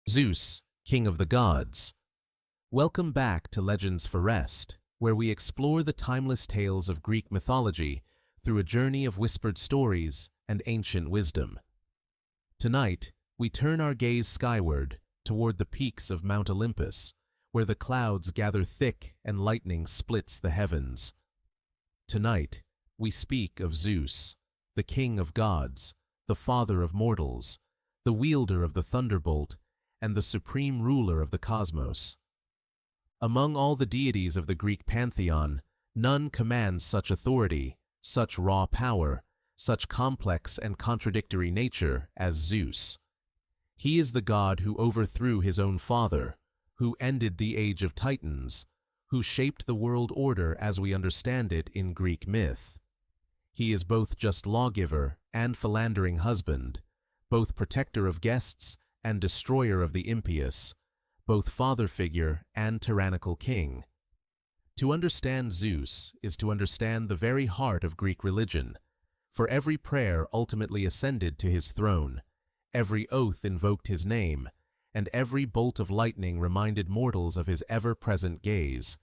Zeus, king of the gods. Welcome back to Legends for Rest, where we explore the timeless tales of Greek mythology through a journey of whispered stories and ancient wisdom. Tonight, we turn our gaze skyward toward the peaks of Mount Olympus, where the clouds gather thick and lightning splits the heavens. Tonight, we speak of Zeus, the king of gods, the father of mortals, the wielder of the thunderbolt, and the supreme ruler of the cosmos. Among all the deities of the Greek pantheon, none commands such authority, such raw power, such complex and contradictory nature as Zeus. He is the god who overthrew his own father, who ended the age of Titans, who shaped the world order as we understand it in Greek myth. He is both just lawgiver and philandering husband, both protector of guests and destroyer of the impious, both father figure and tyrannical king. To understand Zeus is to understand the very heart of Greek religion, for every prayer ultimately ascended to his throne, every oath invoked his name, and every bolt of lightning reminded mortals of his ever-present gaze.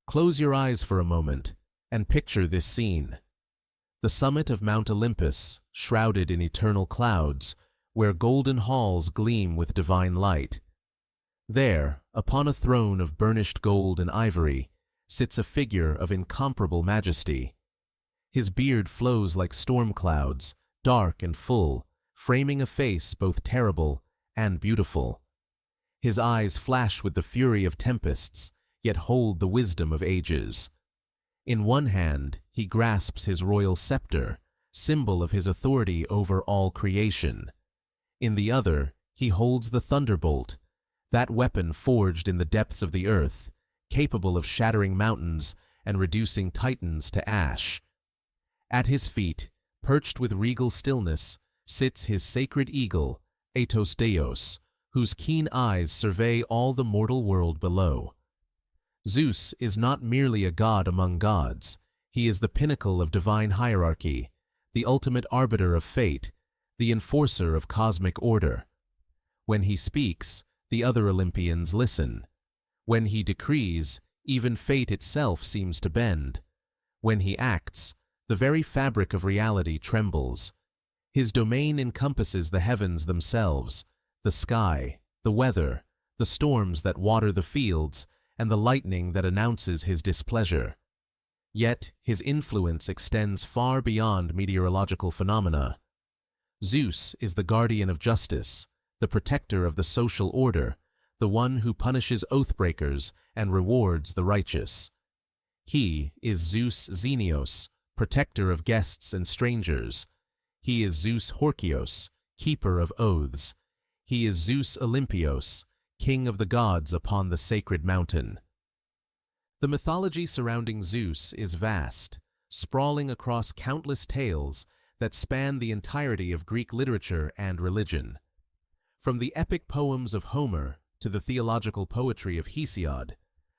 Close your eyes for a moment and picture this scene. The summit of Mount Olympus, shrouded in eternal clouds, where golden halls gleam with divine light. There, upon a throne of burnished gold and ivory, sits a figure of incomparable majesty. His beard flows like storm clouds, dark and full, framing a face both terrible and beautiful. His eyes flash with the fury of tempests, yet hold the wisdom of ages. In one hand, he grasps his royal scepter, symbol of his authority over all creation. In the other, he holds the thunderbolt, that weapon forged in the depths of the earth, capable of shattering mountains and reducing titans to ash. At his feet, perched with regal stillness, sits his sacred eagle, Atos Deos, whose keen eyes survey all the mortal world below. Zeus is not merely a god among gods, he is the pinnacle of divine hierarchy, the ultimate arbiter of fate, the enforcer of cosmic order. When he speaks, the other Olympians listen. When he decrees, even fate itself seems to bend. When he acts, the very fabric of reality trembles. His domain encompasses the heavens themselves, the sky, the weather, the storms that water the fields, and the lightning that announces his displeasure. Yet his influence extends far beyond meteorological phenomena. Zeus is the guardian of justice, the protector of the social order, the one who punishes oathbreakers and rewards the righteous. He is Zeus Xenios, protector of guests and strangers. He is Zeus Horkios, keeper of oaths. He is Zeus Olympios, king of the gods upon the sacred mountain. The mythology surrounding Zeus is vast, sprawling across countless tales that span the entirety of Greek literature and religion. From the epic poems of Homer to the theological poetry of Hesiod,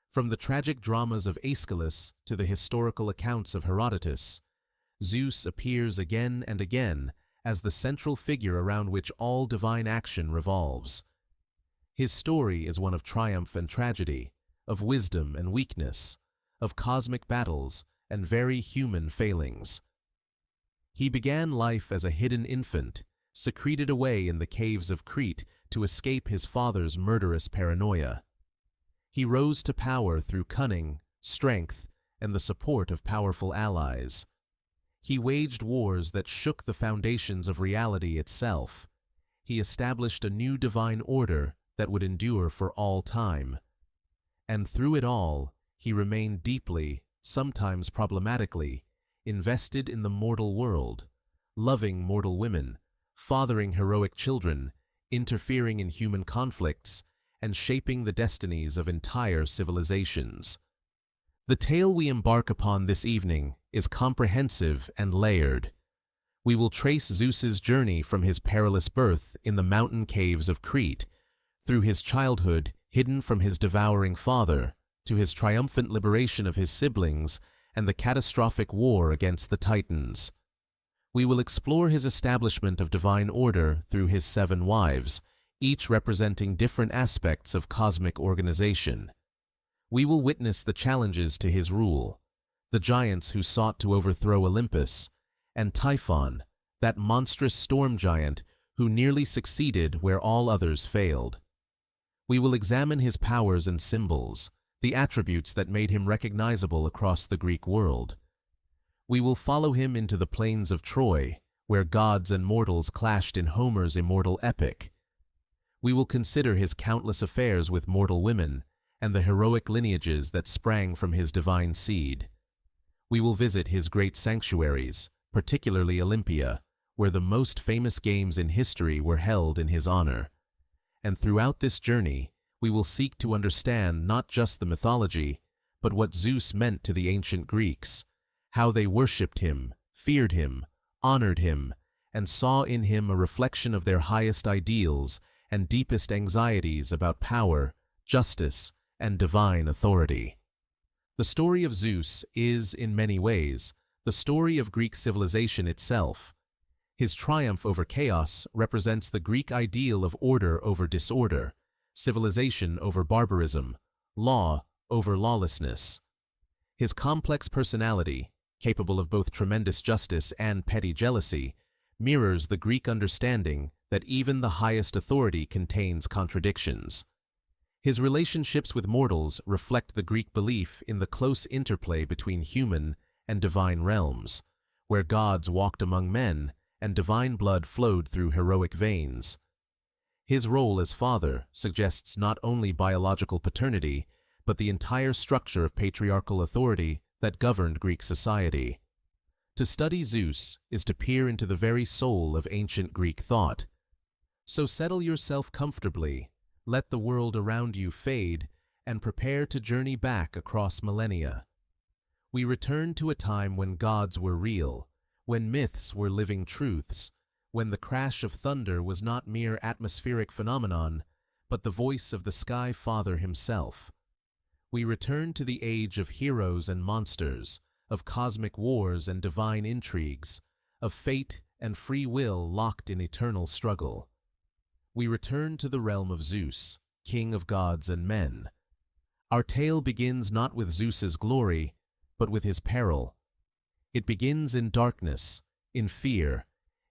from the tragic dramas of Aeschylus to the historical accounts of Herodotus, Zeus appears again and again as the central figure around which all divine action revolves. His story is one of triumph and tragedy, of wisdom and weakness, of cosmic battles and very human failings. He began life as a hidden infant, secreted away in the caves of Crete to escape his father's murderous paranoia. He rose to power through cunning, strength, and the support of powerful allies. He waged wars that shook the foundations of reality itself. He established a new divine order that would endure for all time. And through it all, he remained deeply, sometimes problematically, invested in the mortal world, loving mortal women, fathering heroic children, interfering in human conflicts, and shaping the destinies of entire civilizations. The tale we embark upon this evening is comprehensive and layered. We will trace Zeus's journey from his perilous birth in the mountain caves of Crete, through his childhood hidden from his devouring father, to his triumphant liberation of his siblings and the catastrophic war against the Titans. We will explore his establishment of divine order through his 7 wives, each representing different aspects of cosmic organization. We will witness the challenges to his rule, the giants who sought to overthrow Olympus, and Typhon, that monstrous storm giant who nearly succeeded where all others failed. We will examine his powers and symbols, the attributes that made him recognizable across the Greek world. We will follow him into the plains of Troy, where gods and mortals clashed in Homer's immortal epic. We will consider his countless affairs with mortal women and the heroic lineages that sprang from his divine seed. We will visit his great sanctuaries, particularly Olympia, where the most famous games in history were held in his honor. And throughout this journey, we will seek to understand not just the mythology, but what Zeus meant to the ancient Greeks, how they worshipped him, feared him, honored him, and saw in him a reflection of their highest ideals and deepest anxieties about power, justice, and divine authority. The story of Zeus is, in many ways, the story of Greek civilization itself. His triumph over chaos represents the Greek ideal of order over disorder, civilization over barbarism, law over lawlessness. His complex personality, capable of both tremendous justice and petty jealousy, mirrors the Greek understanding that even the highest authority contains contradictions. His relationships with mortals reflect the Greek belief in the close interplay between human and divine realms, where gods walked among men and divine blood flowed through heroic veins. His role as father suggests not only biological paternity, but the entire structure of patriarchal authority that governed Greek society. To study Zeus is to peer into the very soul of ancient Greek thought. So settle yourself comfortably, let the world around you fade, and prepare to journey back across millennia. We return to a time when gods were real, when myths were living truths, when the crash of thunder was not mere atmospheric phenomenon, but the voice of the Sky Father himself. We return to the age of heroes and monsters, of cosmic wars and divine intrigues, of fate and free will locked in eternal struggle. We return to the realm of Zeus, king of gods and men. Our tale begins not with Zeus's glory, but with his peril. It begins in darkness, in fear,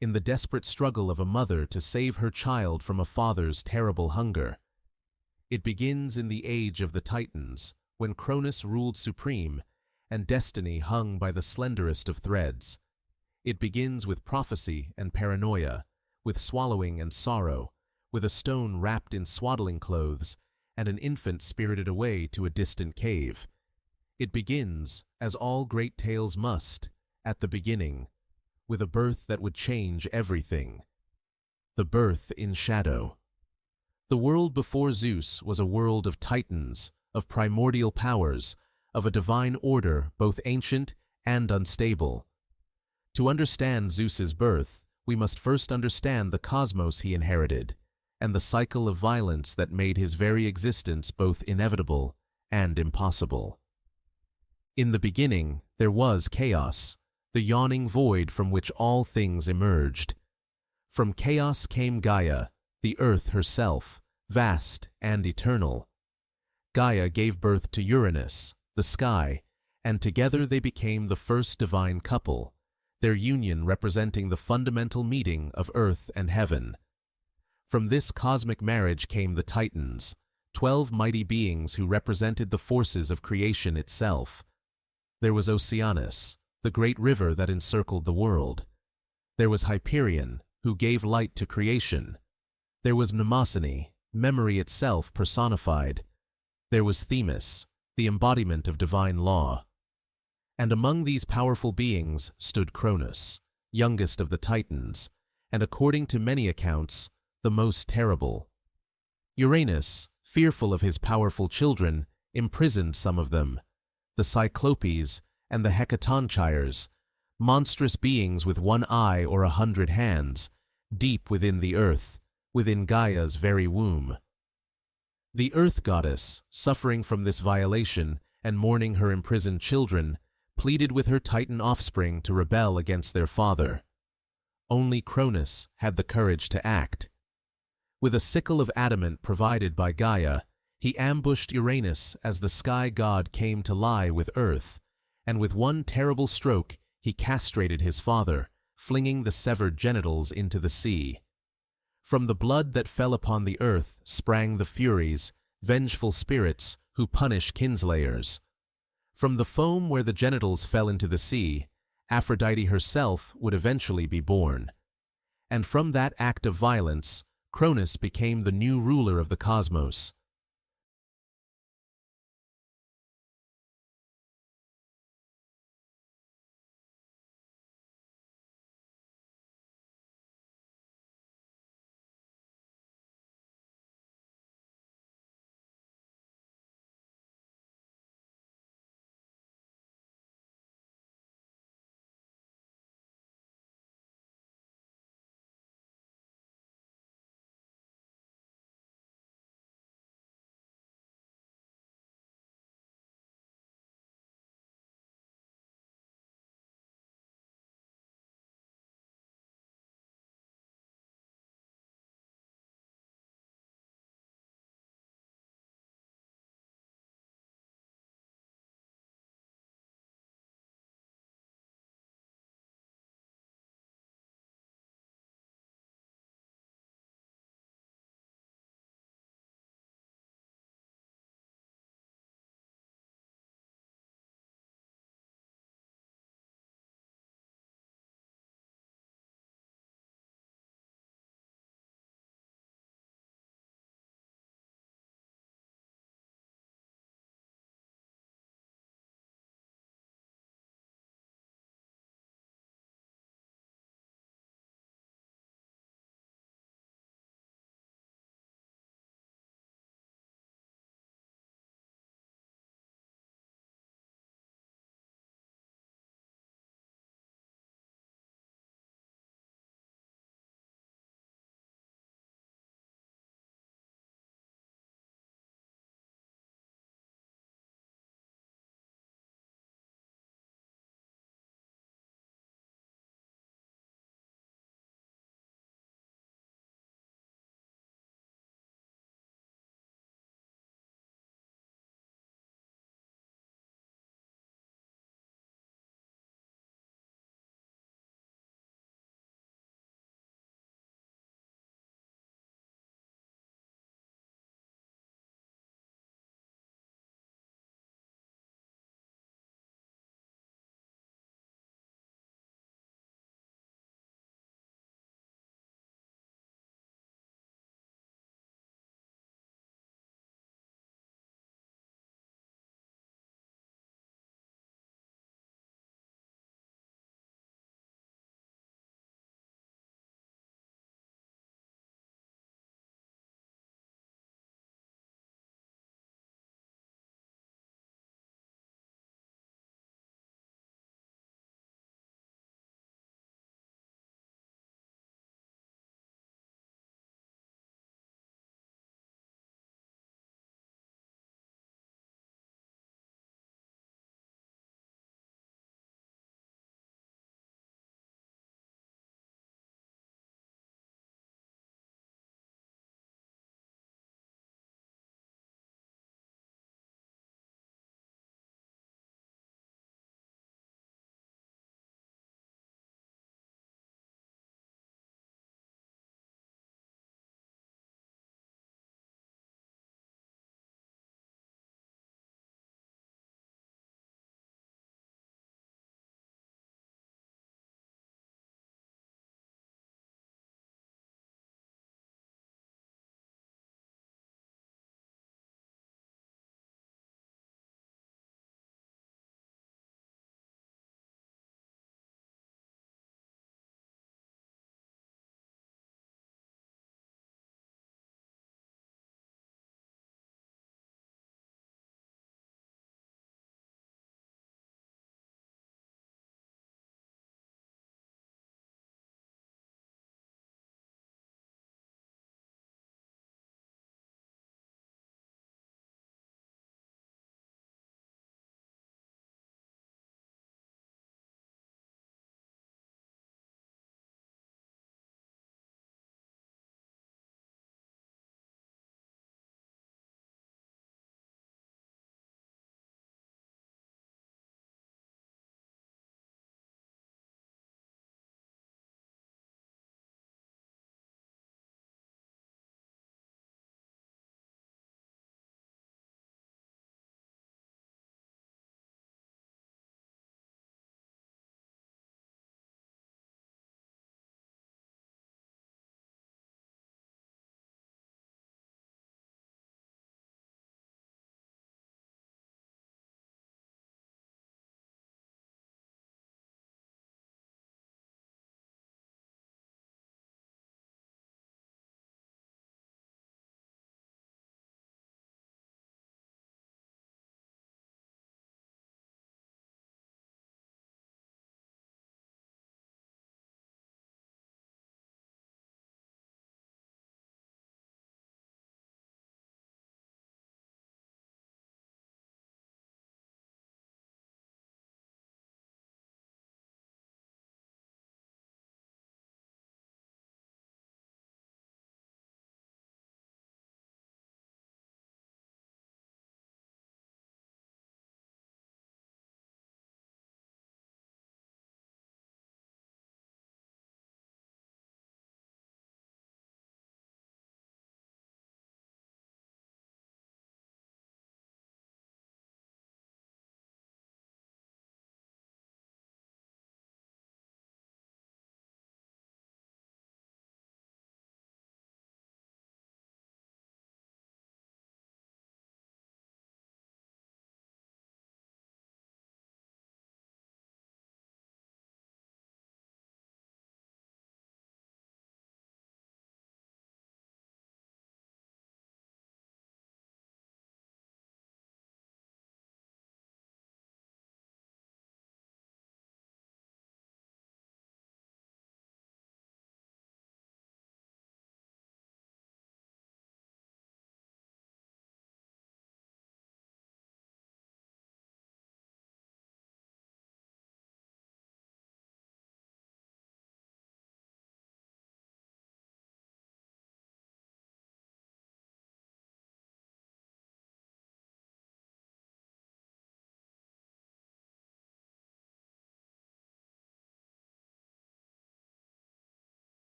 in the desperate struggle of a mother to save her child from a father's terrible hunger. It begins in the age of the Titans, when Cronus ruled supreme, and destiny hung by the slenderest of threads. It begins with prophecy and paranoia, with swallowing and sorrow, with a stone wrapped in swaddling clothes, and an infant spirited away to a distant cave. It begins, as all great tales must, at the beginning, with a birth that would change everything. The birth in shadow. The world before Zeus was a world of titans, of primordial powers, of a divine order both ancient and unstable. To understand Zeus's birth, we must first understand the cosmos he inherited, and the cycle of violence that made his very existence both inevitable and impossible. In the beginning, there was chaos, the yawning void from which all things emerged. From chaos came Gaia, the earth herself, vast and eternal. Gaia gave birth to Uranus, the sky, and together they became the first divine couple, their union representing the fundamental meeting of earth and heaven. From this cosmic marriage came the Titans, 12 mighty beings who represented the forces of creation itself. There was Oceanus, the great river that encircled the world. There was Hyperion, who gave light to creation. There was Mnemosyne, memory itself personified. There was Themis, the embodiment of divine law. And among these powerful beings stood Cronus, youngest of the Titans, and according to many accounts, the most terrible. Uranus, fearful of his powerful children, imprisoned some of them, the Cyclopes and the Hecatonchires, monstrous beings with 1 eye or 100 hands, deep within the earth, within Gaia's very womb. The earth goddess, suffering from this violation and mourning her imprisoned children, pleaded with her Titan offspring to rebel against their father. Only Cronus had the courage to act. With a sickle of adamant provided by Gaia, he ambushed Uranus as the sky god came to lie with Earth, and with one terrible stroke he castrated his father, flinging the severed genitals into the sea. From the blood that fell upon the earth sprang the Furies, vengeful spirits who punish kinslayers. From the foam where the genitals fell into the sea, Aphrodite herself would eventually be born. And from that act of violence, Cronus became the new ruler of the cosmos.